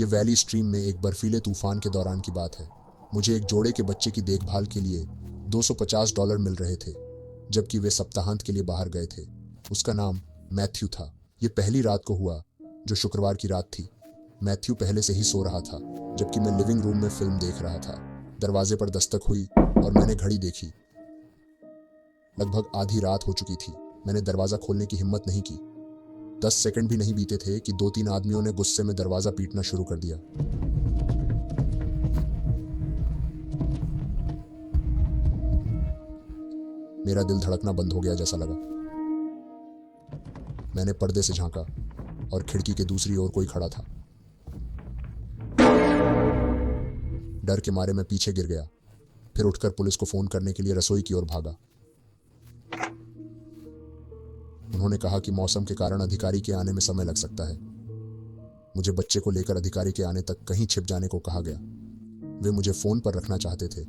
ये valley stream में एक बर्फीले तूफान के दौरान की बात है। मुझे एक जोड़े के बच्चे की देखभाल के लिए $250 मिल रहे थे, जबकि वे सप्ताहांत के लिए बाहर गए थे। उसका नाम मैथ्यू था। ये पहली रात को हुआ, जो शुक्रवार की रात थी। मैथ्यू पहले से ही सो रहा था, जबकि मैं लिविंग रूम में फिल्म देख रहा था। दरवाजे पर दस्तक हुई और मैंने घड़ी देखी। लगभग आधी रात हो चुकी थी। मैंने दरवाजा खोलने की हिम्मत नहीं की। 10 सेकंड भी नहीं बीते थे कि 2-3 आदमियों ने गुस्से में दरवाजा पीटना शुरू कर दिया। मेरा दिल धड़कना बंद हो गया जैसा लगा। मैंने पर्दे से झांका और खिड़की के दूसरी ओर कोई खड़ा था। डर के मारे मैं पीछे गिर गया, फिर उठकर पुलिस को फोन करने के लिए रसोई की ओर भागा। उन्होंने कहा कि मौसम के कारण अधिकारी के आने में समय लग सकता है। मुझे बच्चे को लेकर अधिकारी के आने तक कहीं छिप जाने को कहा गया। वे मुझे फोन पर रखना चाहते थे,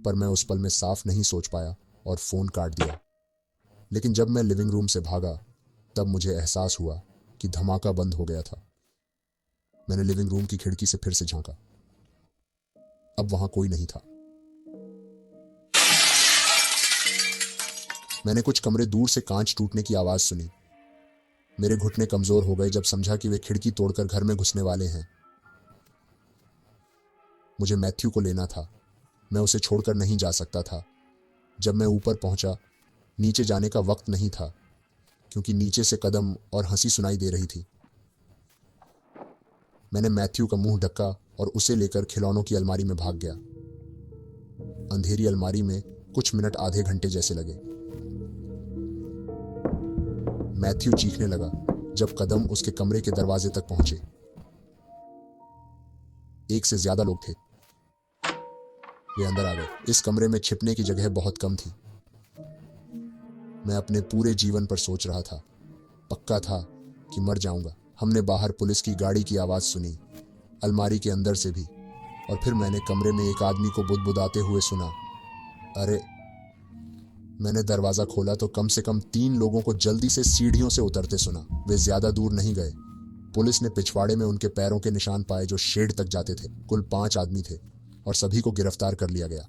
पर मैं उस पल में साफ नहीं सोच पाया और फोन काट दिया। लेकिन जब मैं लिविंग रूम से भागा, तब मुझे एहसास हुआ कि धमाका बंद हो गया था। मैंने लिविंग रूम की खिड़की से फिर से झांका। अब वहां कोई नहीं था। मैंने कुछ कमरे दूर से कांच टूटने की आवाज सुनी। मेरे घुटने कमजोर हो गए जब समझा कि वे खिड़की तोड़कर घर में घुसने वाले हैं। मुझे मैथ्यू को लेना था। मैं उसे छोड़कर नहीं जा सकता था। जब मैं ऊपर पहुंचा, नीचे जाने का वक्त नहीं था, क्योंकि नीचे से कदम और हंसी सुनाई दे रही थी। मैंने मैथ्यू का मुंह ढका और उसे लेकर खिलौनों की अलमारी में भाग गया। अंधेरी अलमारी में कुछ मिनट आधे घंटे जैसे लगे। मैथ्यू चीखने लगा जब कदम उसके कमरे के दरवाजे तक पहुंचे। एक से ज्यादा लोग थे। वे अंदर आ गए। इस कमरे में छिपने की जगह बहुत कम थी। मैं अपने पूरे जीवन पर सोच रहा था। पक्का था कि मर जाऊंगा। हमने बाहर पुलिस की गाड़ी की आवाज सुनी, अलमारी के अंदर से भी, और फिर मैंने कमरे में एक आदमी को बुदबुदाते हुए सुना, अरे। मैंने दरवाजा खोला तो कम से कम 3 लोगों को जल्दी से सीढ़ियों से उतरते सुना। वे ज्यादा दूर नहीं गए। पुलिस ने पिछवाड़े में उनके पैरों के निशान पाए जो शेड तक जाते थे। कुल 5 आदमी थे और सभी को गिरफ्तार कर लिया गया।